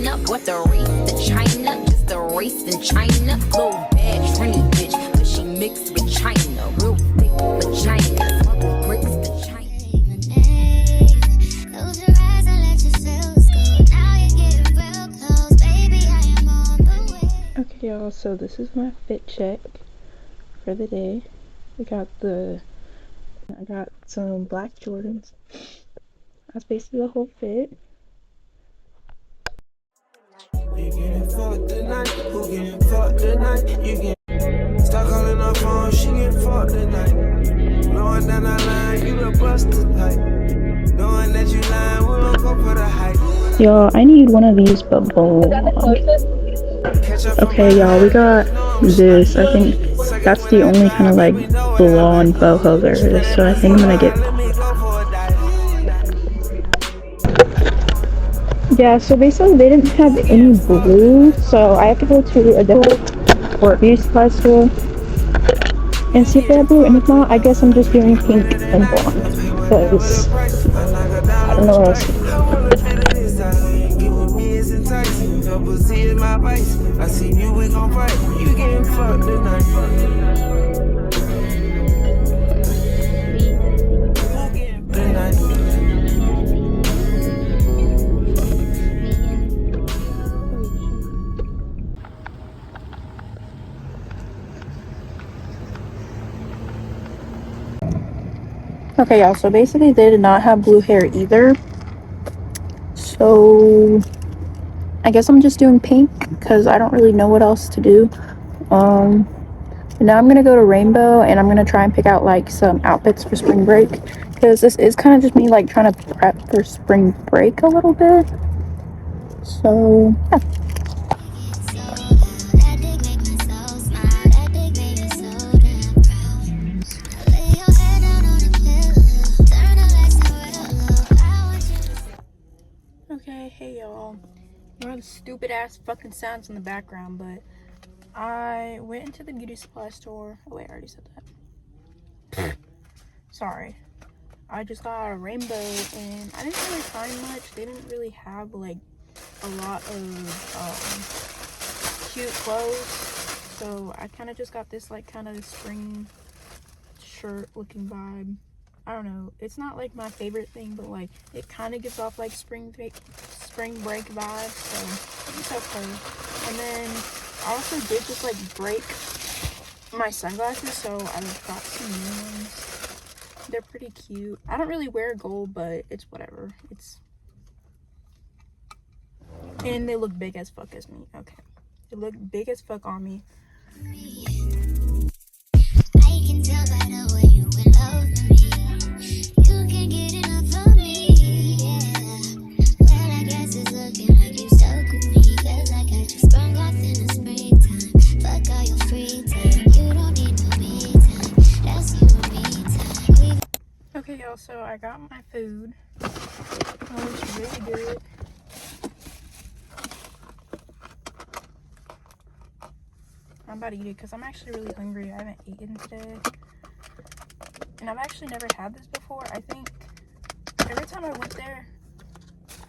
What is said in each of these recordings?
China, what the race to China, just the race in China. Little bad Trini bitch, but she mixed with China. Real thick vagina, smuggle bricks to China. Close your eyes and let yourselves go. Now you're getting real close, baby. I am on the way. Okay, y'all. So this is my fit check for the day. I got some black Jordans. That's basically the whole fit. You getting fucked tonight? Who getting fucked tonight? You get start calling her phone, she get fucked tonight. Knowing down the line, you the buster type. Knowing that you lying, we don't go for the hype. Y'all, I need one of these, but blonde. Okay, y'all, we got this. I think that's the only kind of like blonde boho there is. So I think I'm gonna get. Yeah, so basically they didn't have any blue, so I have to go to a different or beauty supply store and see if they have blue. And if not, I guess I'm just doing pink and blonde because I don't know what else to do. I see you, we gon' fight. You getting fucked tonight. Okay, y'all, so basically they did not have blue hair either. So I guess I'm just doing pink because I don't really know what else to do. And now I'm gonna go to Rainbow and I'm gonna try and pick out like some outfits for spring break because this is kind of just me like trying to prep for spring break a little bit. So yeah. Okay, hey y'all. You know the stupid ass fucking sounds in the background, but I went into the beauty supply store. Oh wait, I already said that. Sorry. I just got a Rainbow and I didn't really find much. They didn't really have like a lot of cute clothes. So I kind of just got this like kind of spring shirt looking vibe. I don't know, it's not like my favorite thing, but like it kind of gives off like spring break vibes, so it's okay. And then I also did just like break my sunglasses, so I got some new ones. They're pretty cute. I don't really wear gold, but it's whatever. And they look big as fuck as me. Okay, they look big as fuck on me. I can tell by the way you in love with me. You can get enough of me, yeah. Well, I guess it's looking like you stuck with me, 'cause I got you sprung off in the springtime. Fuck all your free time. You don't need no me time. That's you and me time. Okay, y'all, so I got my food. Oh, it's really good. I'm about to eat it because I'm actually really hungry. I haven't eaten today. And I've actually never had this before. I think every time I went there,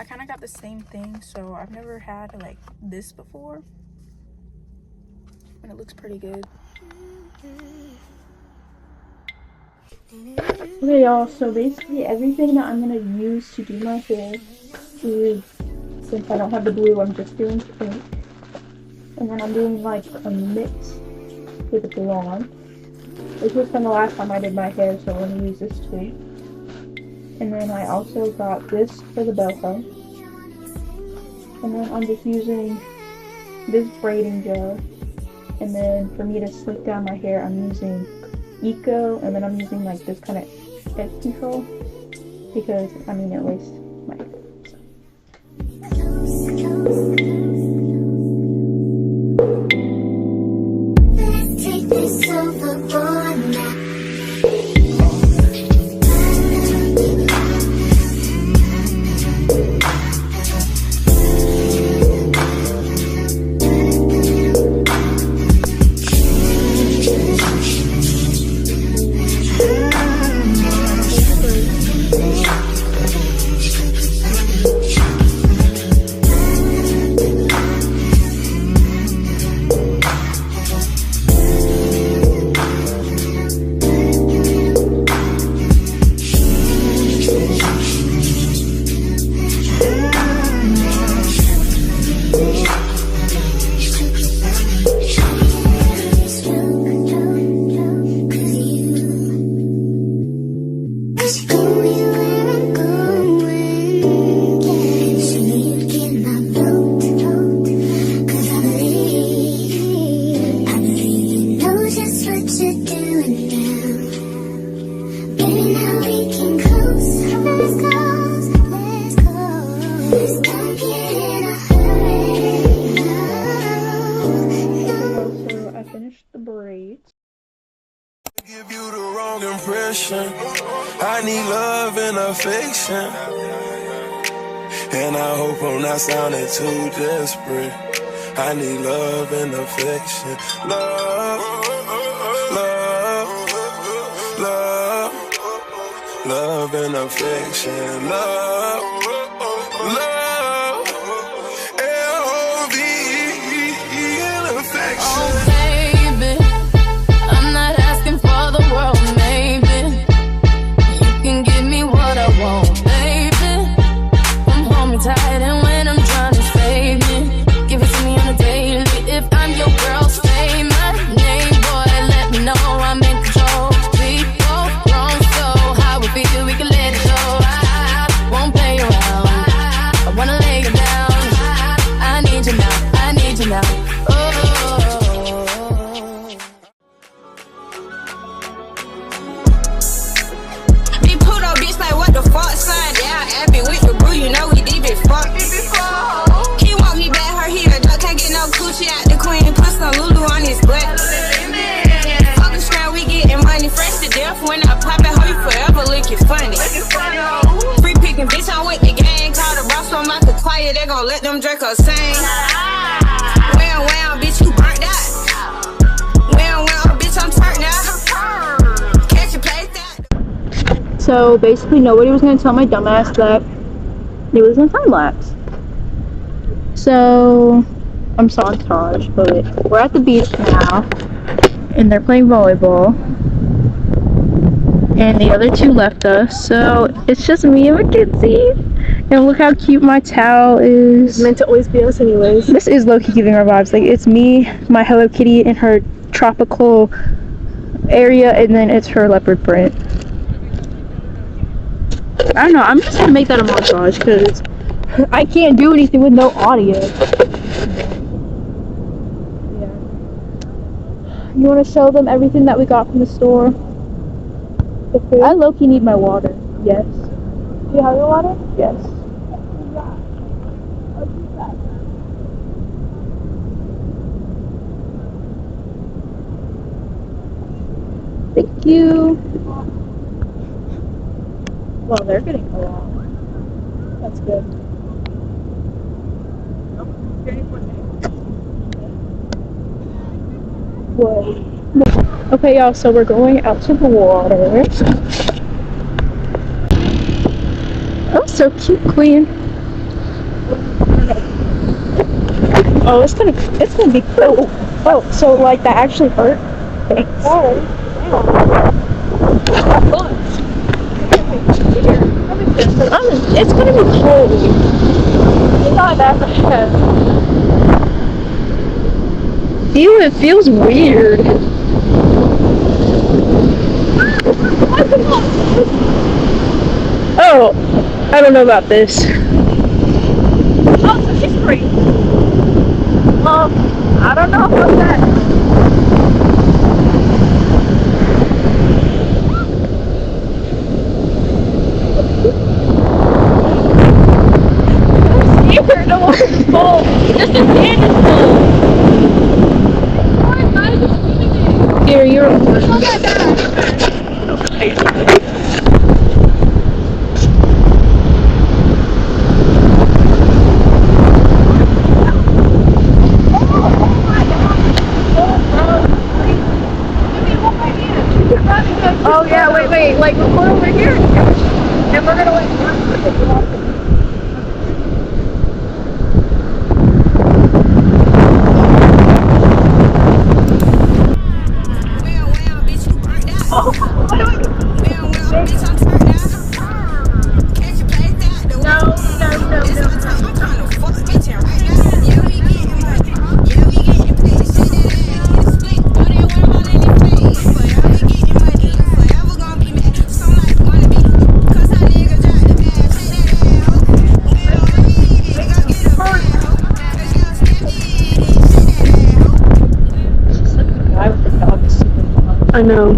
I kind of got the same thing. So I've never had like this before. And it looks pretty good. Okay, y'all. So basically everything that I'm going to use to do my hair is, since I don't have the blue, I'm just doing pink. And then I'm doing like a mix with the blonde. This was from the last time I did my hair, so I'm gonna use this too. And then I also got this for the boho. And then I'm just using this braiding gel. And then for me to slick down my hair, I'm using 𝐬𝐸𝐲𝐫, and then I'm using like this kind of edge control because I mean it wastes my hair. Don't get in a hurry. No. So I finished the braids. Give you the wrong impression. I need love and affection. And I hope I'm not sounding too desperate. I need love and affection. Love, love, love, love and affection. Love, love, L-O-V-E and affection. Oh, baby, I'm not asking for the world, maybe. You can give me what I want, baby. Come hold me tight, and when I'm trying to save me, give it to me on a daily. If I'm your girl, say my name, boy, let me know I'm in control. We both grown, so how we feel, we can let it go. I won't play around, I wanna lay you down. I need you now, I need you now. Oh. Be put up, bitch, like what the fuck, son? Yeah, Abby with the brew, you know we deep as fuck. He want me back, her heel, duck, can't get no coochie out the queen. Put some Lulu on his butt. Fuck the strap, we getting money. Fresh to death when I pop it, hoe you forever looking funny. Free picking, bitch, I'm with the gang. Call the boss, so I'm out the quiet, they gon' let them Draco sing. Well, bitch, you burnt out. Well, bitch, I'm turned out. Catch your place out. So basically nobody was going to tell my dumbass that it was in time lapse. So I'm Taj, but we're at the beach now and they're playing volleyball. And the other two left us, so it's just me and Mackenzie. And look how cute my towel is. It's meant to always be us anyways. This is low-key giving our vibes. Like, it's me, my Hello Kitty in her tropical area, and then it's her leopard print. I don't know, I'm just gonna make that a montage because I can't do anything with no audio. Yeah. You want to show them everything that we got from the store? I low-key need my water. Yes. Do you have your water? Yes. Thank you. Well, they're getting along. That's good. Whoa. Okay, y'all, so we're going out to the water. Oh, so cute, queen. Oh, it's gonna be cool. Oh, so like that actually hurt? Thanks. It's gonna be cold. It's not that bad. Ew, it feels weird. Oh, I don't know about this. Oh, so she's free. I don't know about that. The water's full. Just the sand is full. Here, you're oh yeah, wait, like we're over here and we're gonna wait. I know.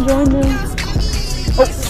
join them. Oh.